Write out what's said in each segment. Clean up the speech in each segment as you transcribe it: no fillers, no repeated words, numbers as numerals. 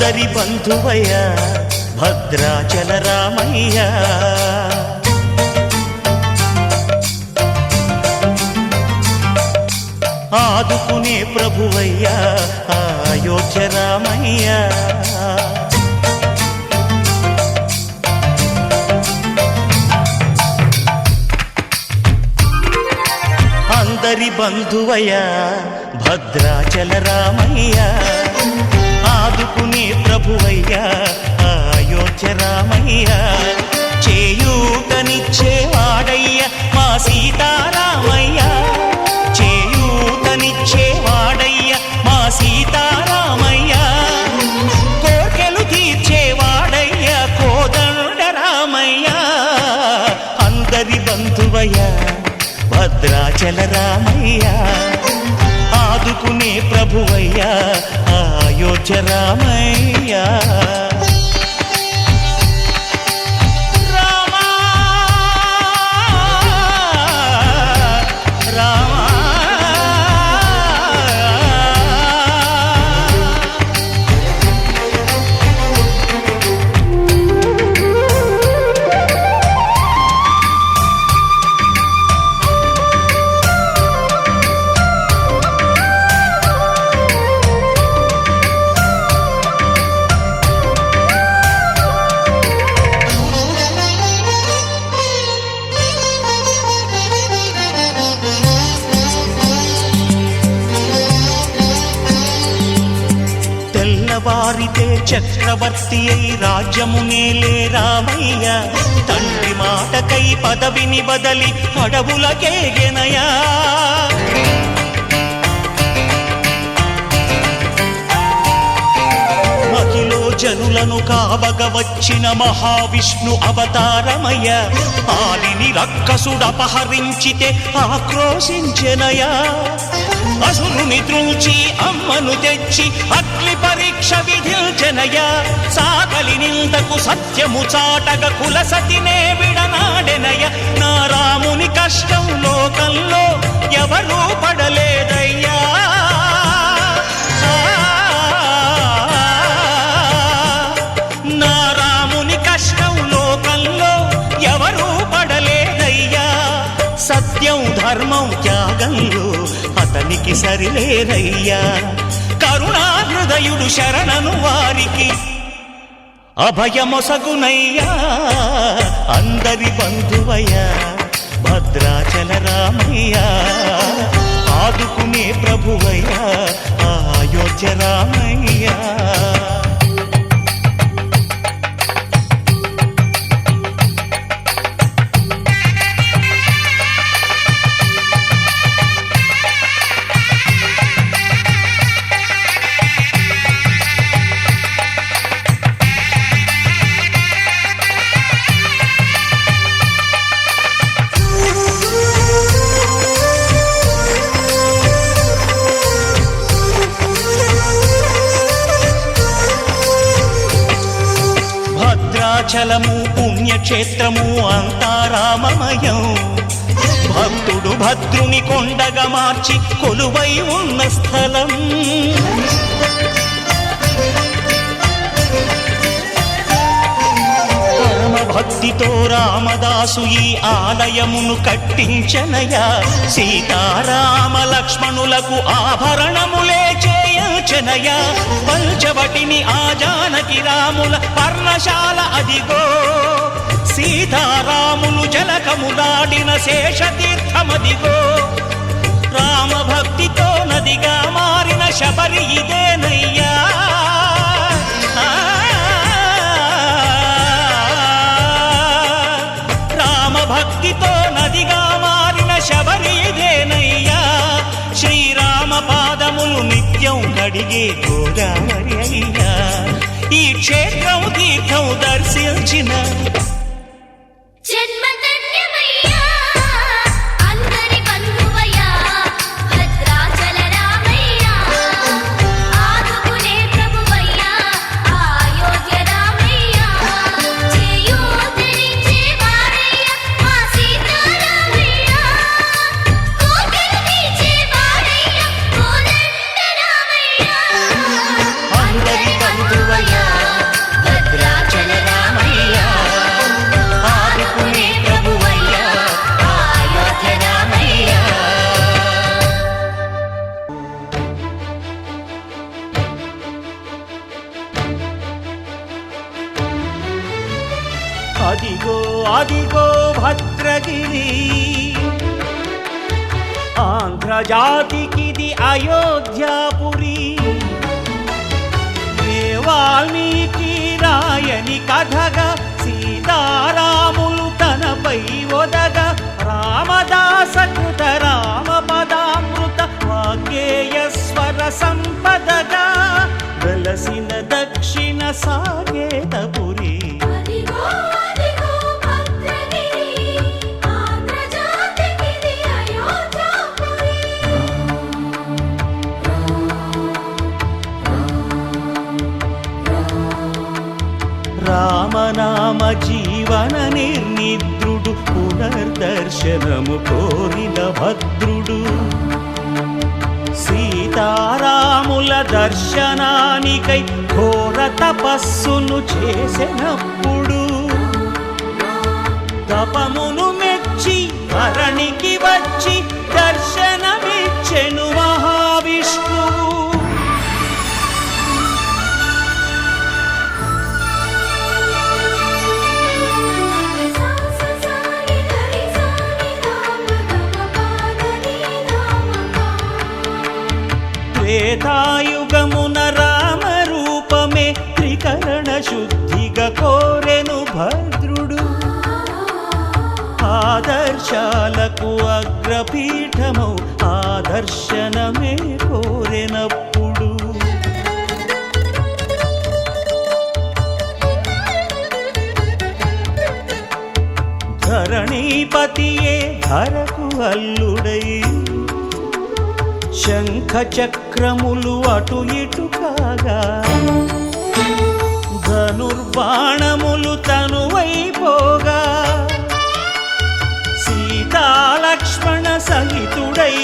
అందరి బంధువయ్య భద్రాచల రామయ్య. ఆదుకునే ప్రభువయ్య అయోధ్య రామయ్య. అందరి బంధువయ్య భద్రాచల రామయ్య. ఆదుకునే ప్రభువయ్య అయోధ్య రామయ్య. చేయూతనిచ్చేవాడయ్య మా సీతారామయ్య. చేయూతనిచ్చేవాడయ్య మా సీతారామయ్య. కోర్కెలు తీర్చేవాడయ్య కోదండ రామయ్య. అందరి బంధువయ్య భద్రాచల రామయ్య. ఆదుకునే ప్రభువయ్య అయోధ్య రామయ్య. వారితే చక్రవర్తి అయి రాజ్యమునేలే రామయ్య. తండ్రి మాటకై పదవిని బదలి అడవులకేగెనయా. మహిలో జనులను కావగ వచ్చిన మహావిష్ణు అవతారమయ్య. ఆలిని రక్కసుడపహరించితే ఆక్రోశించెనయా. అసురుని త్రుంచి అమ్మను తెచ్చి అగ్ని పరీక్ష విధించెనయ. సాగలి నిందకు సత్యము చాటగ కులసతినే విడనాడెనయ. నా రాముని కష్టం లోకంలో ఎవరూ పడలేదయ్యా. నా రాముని కష్టం లోకంలో ఎవరూ పడలేదయ్యా. సత్యం ధర్మం త్యాగంలో అతనికి సరిలేరయ్యా. కరుణా హృదయుడు శరణను వారికి అభయమొసగునయ్యా. అందరి బంధువయ్య భద్రాచల రామయ్య. ఆదుకునే ప్రభువయ్య అయోధ్య రామయ్య. భద్రాచలము పుణ్యక్షేత్రము అంతా రామమయం. భక్తుడు భద్రుని కొండగా మార్చి కొలువై ఉన్న స్థలం. పరమ భక్తితో రామదాసు ఈ ఆలయమును కట్టించనయా. సీతారామ లక్ష్మణులకు ఆభరణములే చేయచనయా. పంచవటిని ఆ జానకి రాముల పర్ణశాల అదిగో. సీతారాములు జలకములాడిన శేషతీర్థమదిగో. రామభక్తితో నదిగా మారిన శబరి ఇదేనయ్యా. రామభక్తితో నదిగా మారిన శబరి ఇదేనయ్యా. శ్రీరామ పాదములు నిత్యం కడిగే గోదావరి అయ్యా. ఈ క్షేత్రం తీర్థం దర్శించిన అందరి బంధువయ్యా అదిగో అదిగో భద్రగిరి, ఆంధ్రజాతికిది అయోధ్యాపురి. ఏ వాల్మీకి రాయని కథగా సీతారాములు తనపై ఒదగా, రామదాస కృత రామ పదామృత వాగ్గేయ స్వర సంపదగా వెలసిన దక్షిణ సాకేతపురి. రామనామ జీవన నిర్నిద్రుడు, పునర్దర్శనము కోరిన భద్రుడు. సీతారాముల దర్శనానికై ఘోర తపస్సును చేసినప్పుడు, తపమును మెచ్చి ధరణికి వచ్చి దర్శనమిచ్చెను మహావిష్ణువు. త్రేతాయుగమున రామ రూపమే త్రికరణ శుద్ధిగా కోరెను భద్రుడు. ఆదర్శాలకు అగ్రపీఠమౌ ఆదర్శనమే కోరెనప్పుడు, ధరణీపతియే ధరకు అల్లుడై శంఖ చక్రములు అటు ఇటు కాగా, ధనుర్బాణములు తనువైపోగా, సీతాలక్ష్మణ సహితుడై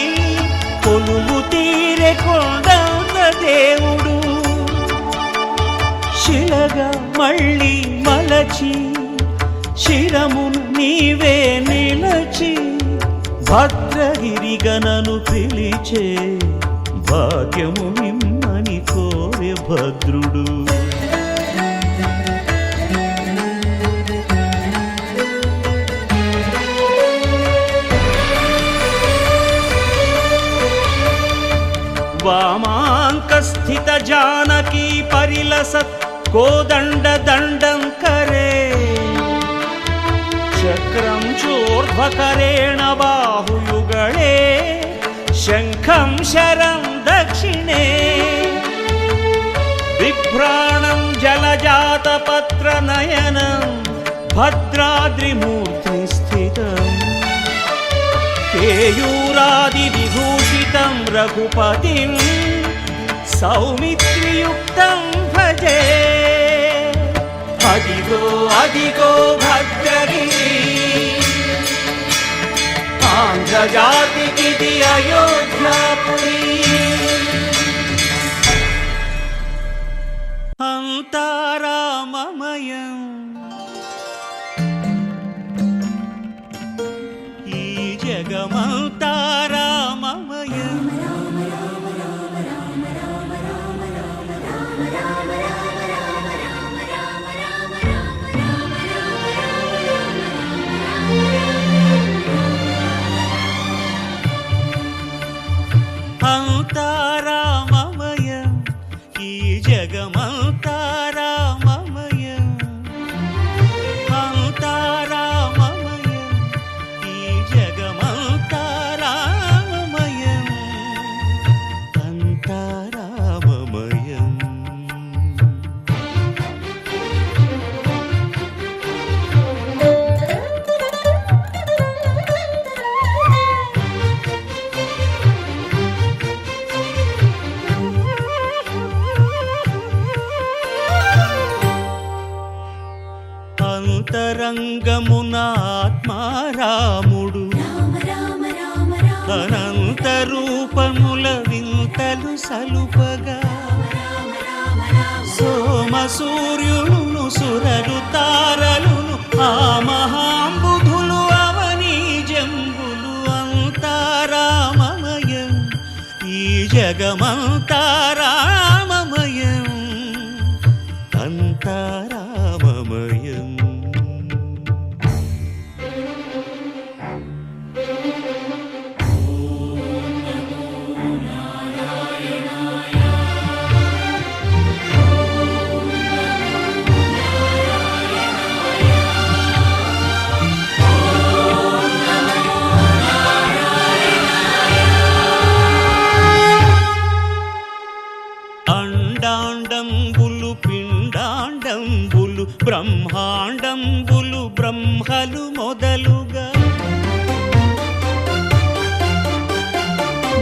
కొలువు తీరె కొండన్న దేవుడు. శిలగా మళ్ళీ మలచి శిరమును నీవే నిలచి, భద్రగిరిగనను పిలిచే భాగ్యము మిమ్మని కోరె భద్రుడు. వామాంక స్థిత జానకీ పరిలసత్ కోదండ దండం కరే, చక్రం చోర్ధ్వకరేణ బాహుయుగళే శంఖం శరం దక్షిణే, బిభ్రాణం జలజాతపత్ర నయనం భద్రాద్రిమూర్తి స్థితం, కేయూరాది విభూషితం రఘుపతిం సౌమిత్రియుక్తం భజే. అదిగో అదిగో భద్రగిరి, ఆంధ్రజాతికిది అయోధ్యాపురి. అంతా రామమయం, ఈ జగమంతా రామమయం. అంతా రామమయం, ఈ జగమంతా రామమయం. అంతా రామమయం, ఈ జగమంతా రామమయం. అంతా రామమయం. అంతరంగమున ఆత్మారాముడు, అనంత రూపముల వింతలు సలుపగా, సోమ సూర్యులను సురలు తారలును ఆ మహాంబుధులు అవనీ జంబులు. అంతా రామమయం, ఈ జగమంతా రామమయం. అంతా రామమయం. బ్రహ్మాండంబులు బ్రహ్మలు మొదలుగా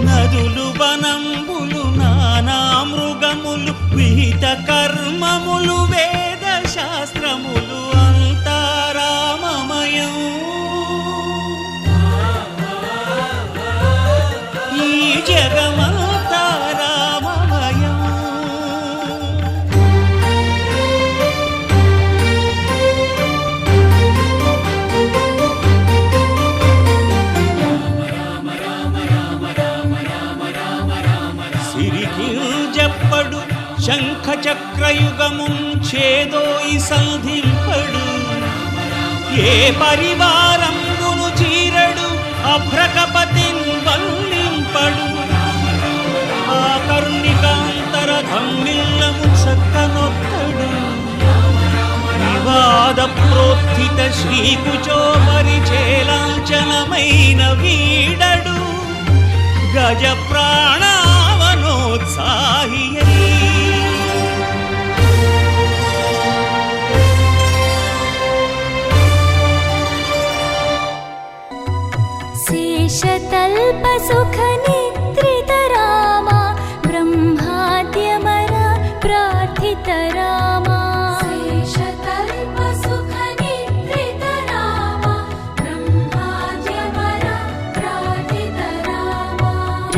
నదులు వనంబులు నానా మృగములు విహిత కర్మములు వేద శాస్త్రములు అంతా రామమయం. ఈ జగమంతా రామమయం. సిరికింజప్పడు శంఖ చక్రయుగముంచేదోయి సంధింపడు. ఏ పరివారంబును చీరడు అభ్రకపతిన్ వల్లింపడు. ఆ కరుణికాంతర ధమ్మిల్లము చక్కనొక్కడు. వివాద ప్రోత్థిత శ్రీకుచో పరిచేలాంఛనమైన వీడడు. గజ ప్రాణావనోత్సాహియై శేషతల్ప సుఖ నిద్రిత రామ బ్రహ్మాద్యమర ప్రార్థిత రామ. శేషతల్ప సుఖ నిద్రిత రామ బ్రహ్మాద్యమర ప్రార్థిత రామ.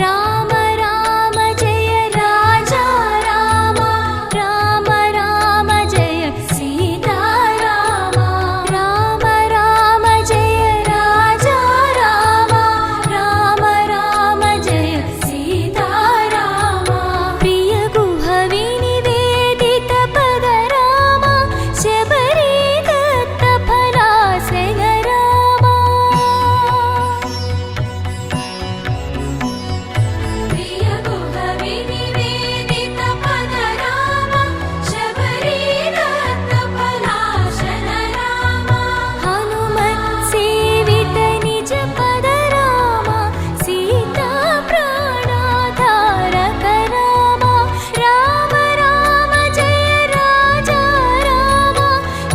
రామ రామ జయ రాజా రామ. రామ రామ జయ సీతా రామ. రామ రామ జయ రాజా రామ. రామ రామ జయ సీతా రామ. ప్రియ గుహ వినివేదిత పద రామ. శబరీ దత్త ఫలాసన రామ. ప్రియ గుహ వినివేదిత పద రామ. శబరీ దత్త ఫలాసన రామ. హనుమత్ సేవిత నిజ పద రామ. సీతా ప్రాణాధారక రామ. రామ రామ జయ రాజా రామ.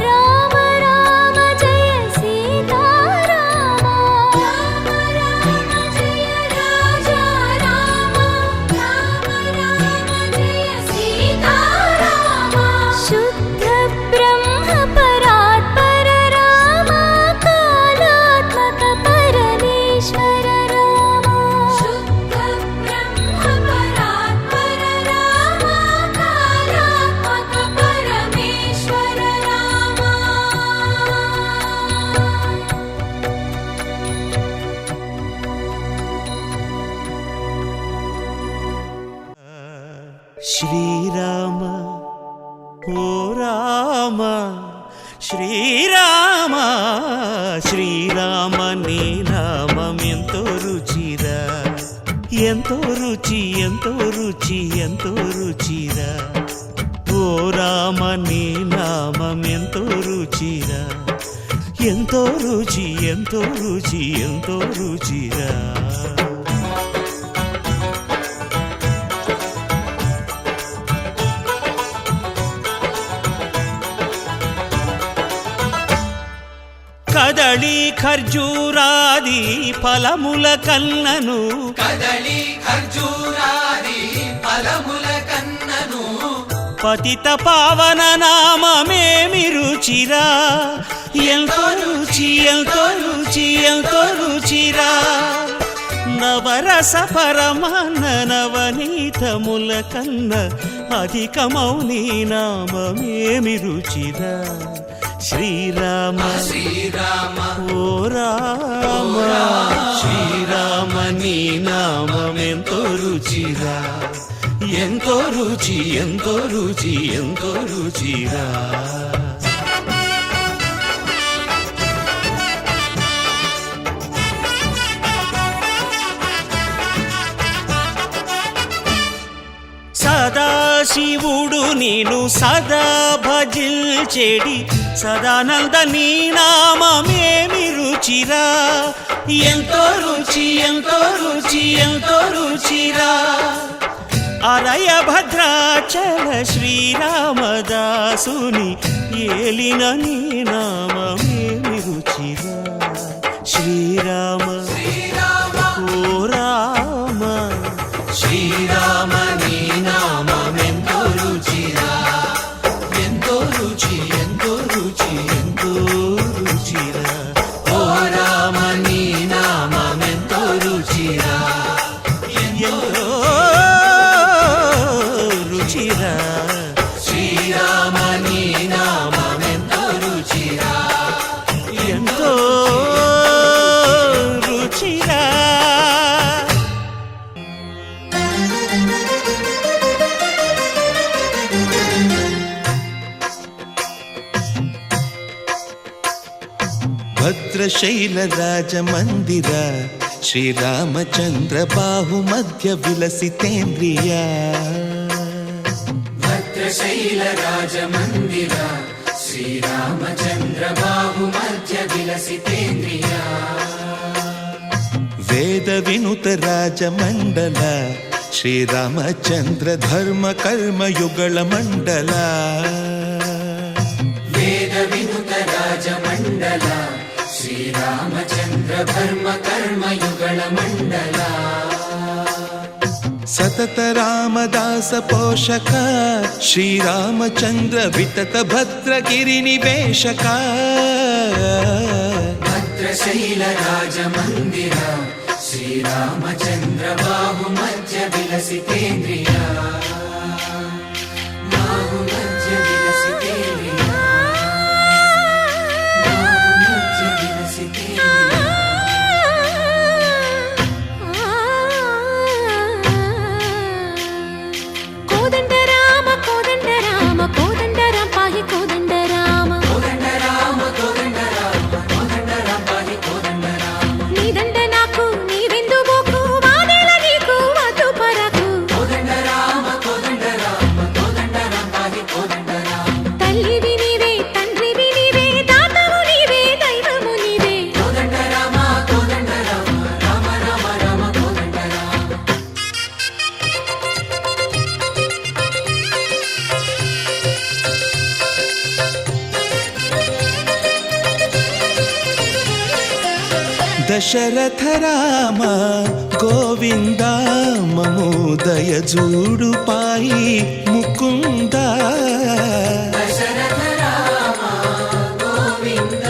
రామ రామ జయ సీతా రామ. రామ రామ జయ రాజా రామ. రామ రామ జయ సీతా రామ. శుద్ధ బ్రహ్మ పరాత్పర రామ. కాలాత్మక పరమేశ్వర రామ. శుద్ధ బ్రహ్మ పరాత్పర రామ. కాలాత్మక పరమేశ్వర రామ. శ్రీరామ ఓ రామ శ్రీరామ. శ్రీరామ నీ నామం ఎంతో రుచిరా. ఎంతో రుచి ఎంతో రుచి ఎంతో రుచిరా. ఓ రామ నీ నామం ఎంతో రుచిరా. ఎంతో రుచి ఎంతో రుచి ఎంతో రుచిరా. కదళి ఖర్జూరాది ఫలముల కన్నను. కదళి ఖర్జూరాది ఫలముల కన్నను. పతిత పావన నామమేమి రుచిరా. ఎంతో రుచి ఎంతో రుచి ఎంతో రుచిరా. నవరస పరమాన్న నవనీతముల కన్న అధికమౌ నీ నామమేమి రుచిరా. శ్రీరామ శ్రీరామ ఓ రామ శ్రీరామ నీ నామం ఎంతో రుచిరా. ఎంతో రుచి ఎంతో రుచి ఎంతో రుచిరా. సదాశివుడు నేను సదా భజిల్చెడి సదానంద నీ నామమేమి రుచిరా. ఎంతో రుచి ఎంతో రుచి ఎంతో రుచిరా. అరయ భద్రాచల శ్రీరామదాసుని ఏలిన నీ నామమేమి రుచిరా శ్రీరామ ఓ రామ శ్రీరామ నీ నామమెంతో రుచిరా ఎంతో రుచి ఎంతో రుచి ఎంతో రుచిరా ఓ రామ నీ నామమెంతో రుచిరా ఎంతో రుచిరా శ్రీరామ నీ నామమెంతో రుచిరా ఎంతో రుచిరా భద్రశైల రాజమందిర శ్రీరామచంద్ర బాహు మధ్య విలసితేంద్రియ భద్రశైల రాజమందిర శ్రీరామచంద్ర బాహు మధ్య విలసితేంద్రియ వేద వినుత రాజమండల శ్రీరామచంద్ర ధర్మ కర్మ యుగళ మండల వేద వినుత రాజమండల శ్రీరామచంద్ర ధర్మ కర్మ యుగళ మండల సతత రామదాస పోషక శ్రీరామచంద్ర వితత భద్రగిరి నివేశక భద్రశైల రాజమందిర శ్రీరామచంద్ర బాహు మధ్య విలసితేంద్రియ బాహు మధ్య విలసితేంద్రియ బాహు మధ్య విలసితేంద్రియ కోదండ రామ కోదండ రామ కోదండ రామ పాహి కోదండ రామ కోదండ రామ కోదండ రామ కోదండ రామ పాహి కోదండ రామ నీదండ నాకు నీవెందు బోకు వాదేల నీకు వద్దు పరకు కోదండ రామ కోదండ రామ కోదండ రామ పాహి కోదండ రామ తల్లివి నీవే తండ్రివి నీవే దాతవు నీవే దైవము నీవే కోదండ రామ కోదండ రామ రామ రామ రామ కోదండ రామ దశరథ రామ గోవింద మము దయజూడు పాయి ముకుంద దశరథ రామ గోవింద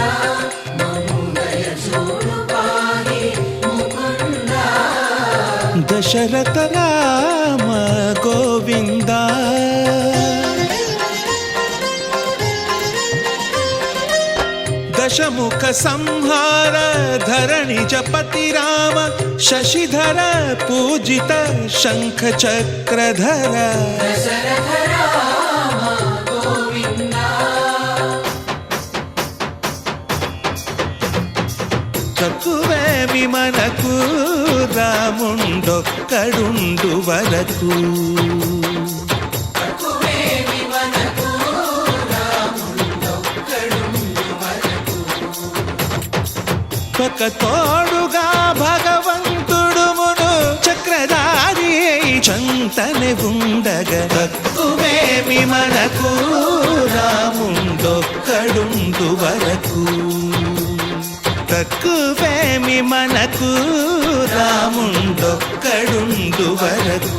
మము దయచూడు పాహి ముకుంద దశరథ రామ గోవింద దశముఖ సంహార ధరణి జపతి రామ శశిధర పూజిత శంఖ చక్రధర దశరథ రామ గోవింద తక్కువేమి మనకు రాముండొక్కడుండు వరకు తక్కువేమి మనకు రాముండొక్కడుండు వరకు ఒక తోడుగా భగవంతుడుమును చక్రధారి చంతనే ఉండగా తక్కువేమి మనకు రాముండొక్కడుండు వరకు తక్కువేమి మనకు రాముండొక్కడుండు వరకు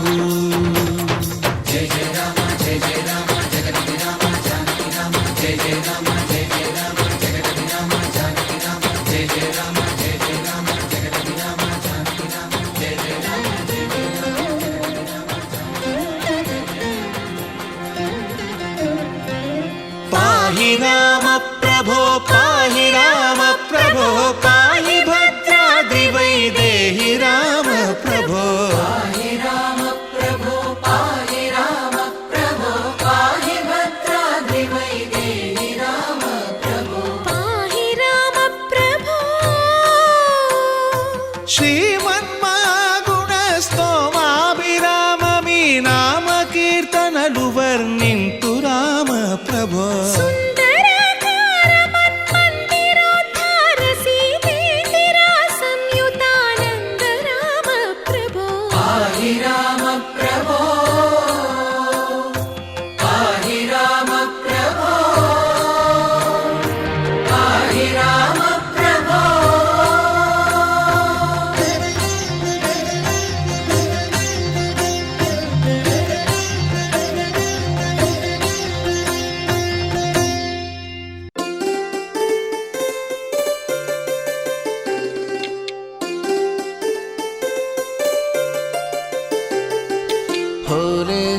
జయ జయ రామ జయ జయ రామ జగతి రామ జానకి రామ జయ జయ రామ జయ జయ రామ జగతి రామ జానకి రామ జయ జయ రామ జయ జయ రామ జగతి రామ జానకి రామ జయ జయ రామ జయ జయ రామ పాహి రామ ప్రభో పాహి రామ ప్రభో పాహి భద్రాద్రి వైదేహి రామ ప్రభో పాహి రామ ప్రభో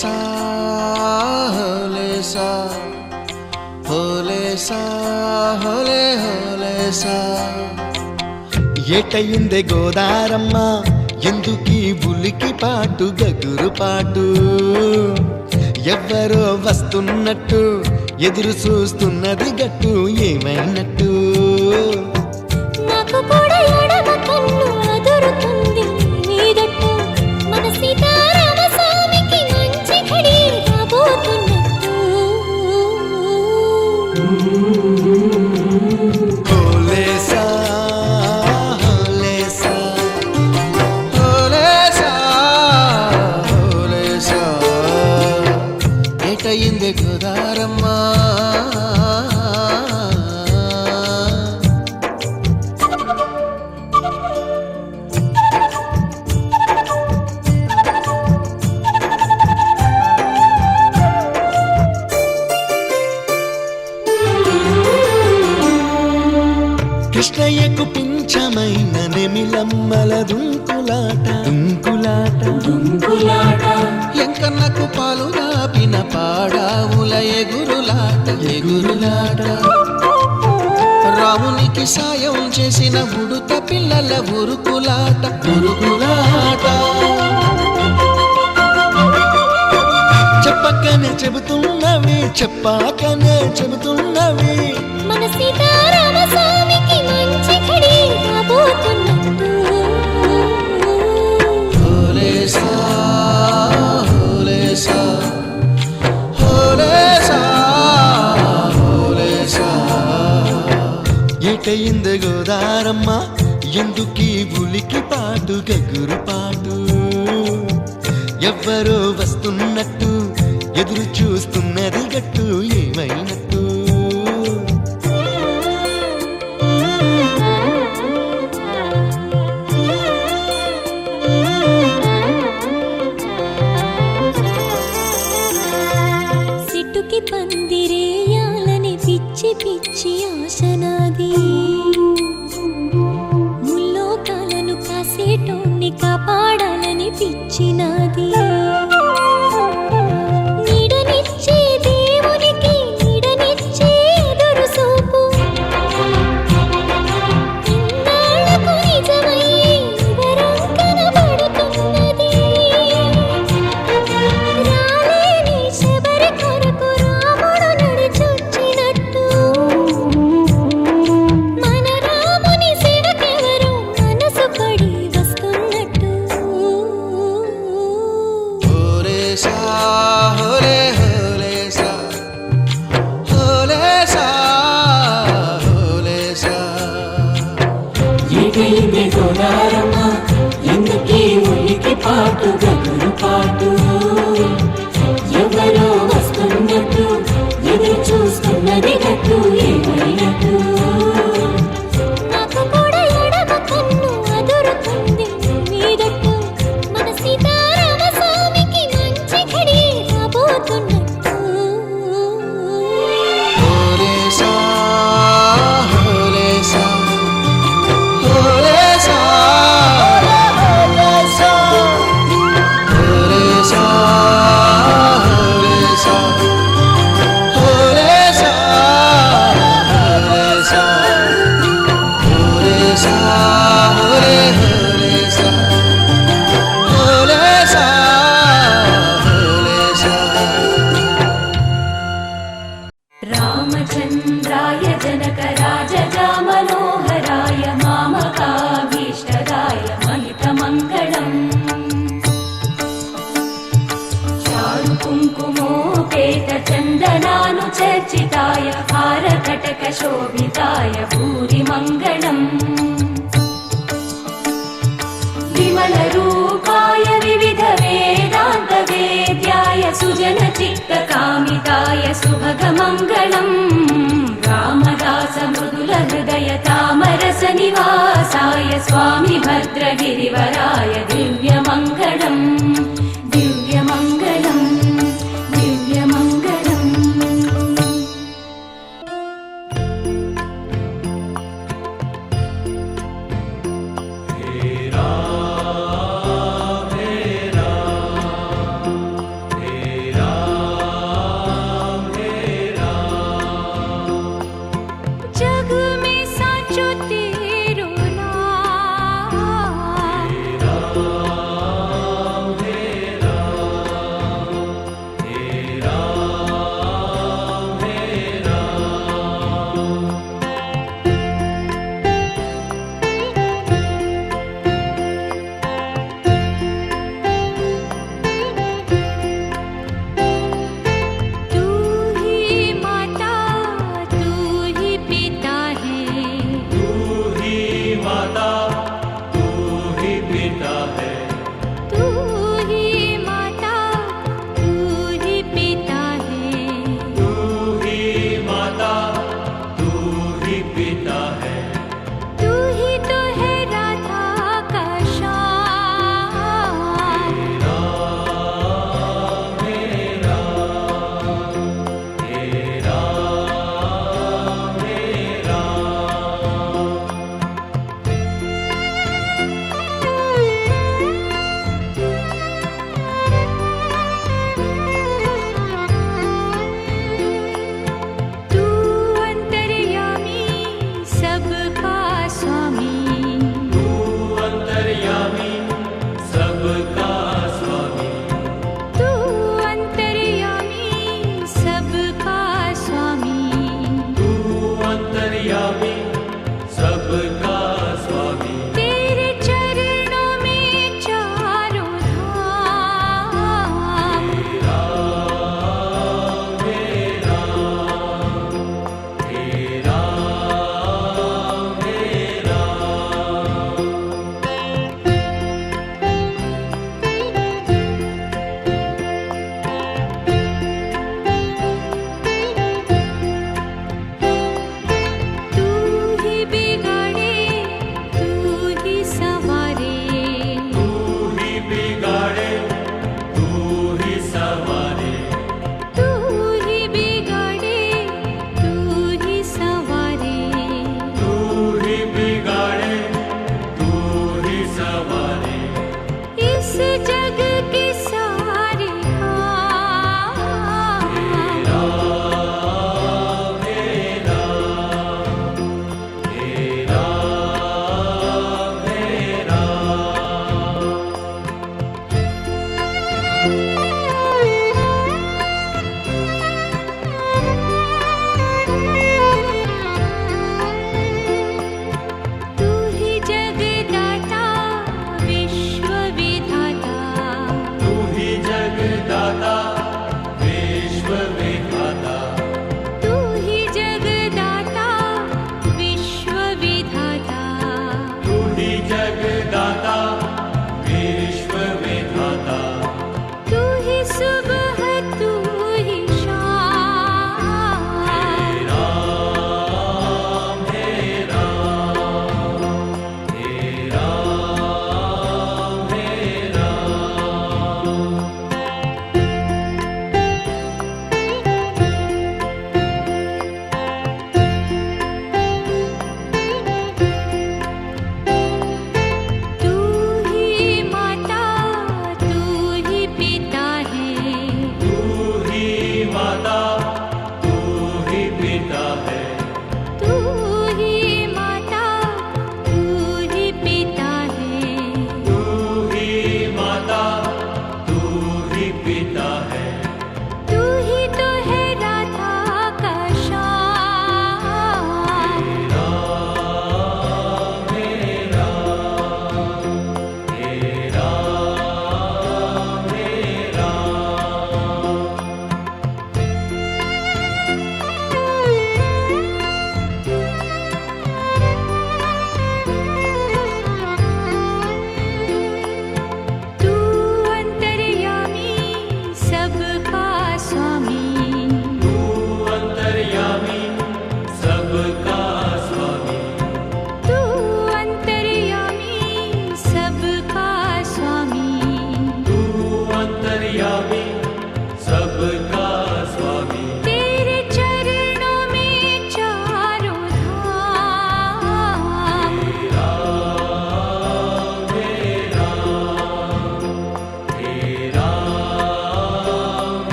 హోలేసా హోలేసా హోలేసా హోలే హోలేసా ఏటయిందే గోదారమ్మ ఎందుకీ బులికి పాటు గగురు పాటు ఎవ్వరో వస్తున్నట్టు ఎదురు చూస్తున్నది గట్టు ఏమైనట్టు నాకు కూడా ఎడమ కన్ను అదురుతుంది మీదట్టు మన సీతారామ స్వామికి మంచి ఘడి రాబోతున్నట్టు హోలేసా హోలేసా హోలేసా హోలేసా ఏటయిందే గోదారమ్మ కృష్ణయ్యకు పింఛమైన నెమిలమ్మల దుంకులాట దుంకులాట ఎంకన్నకు పాలు రాపిన పాడావుల ఎగురులాట రామునికి సాయం చేసిన ఉడుత పిల్లల ఉరుకులాట చెప్పకనే చెబుతున్నవి చెప్పాకనే చెబుతున్నవి మన సీతారామ స్వామికి మంచి ఘడి రాబోతున్నట్టు హోలేసా హోలేసా హోలేసా హోలేసా ఏటయింది గోదారమ్మ ఎందుకీ బులికి పాటు గగురు పాటు ఎవ్వరో వస్తున్నట్టు ఎదురు చూస్తున్నది గట్టు ఏమైనట్టు సిట్టుకి పందిరేయాలని పిచ్చి పిచ్చి ఆశనాది ముల్లోకాలను కాసేటోన్ని కాపాడాలని పిచ్చినాది నీడనిచ్చే దేవునికి నీడనిచ్చే ఎదురు సూపు ఇన్నాళ్లకు నిజమై వరం కనబడుతున్నది రాలేని శబరి కొరకు రాముడు నడిచొచ్చినట్టు మన రాముని సేవకెవరో మనసు పడి వస్తున్నట్టు హోలేసా హోలే హోలేసా హోలేసా హోలేసా ఏటైంది గోదారమ్మ ఎందుకీ ఉనికి పాటు గగురు పాటు ఎవరో వస్తున్నట్టు ఎదురు చూస్తున్నది గట్టు ఏమైనట్టు నాకు కూడా ఎడమ కన్ను అదురుతుంది మీదట్టు మన సీతారామ స్వామికి మంచి ఘడి రాబోతున్నట్టు హోలేసా హోలేసా హోలేసా హోలేసా హోలేసా హోలేసా హోలేసా హోలేసా హోలే హోలేసా హోలేసా హోలేసా రామచంద్రాయ జనకరాజగా మనోహరాయ మామకాభీష్టదాయ మహితమంగళం చారు కుంకుమోపేత చందనానుచర్చితాయ హారకటక శోభితాయ భూరి మంగళం విమల రూపాయ వివిధ వేదాంత వేద్యాయ సుజన చిత్త కామితాయ సుభగ మంగళం రామదాస మృదుల హృదయ తామరస నివాసాయ స్వామి భద్రగిరివరాయ దివ్య మంగళం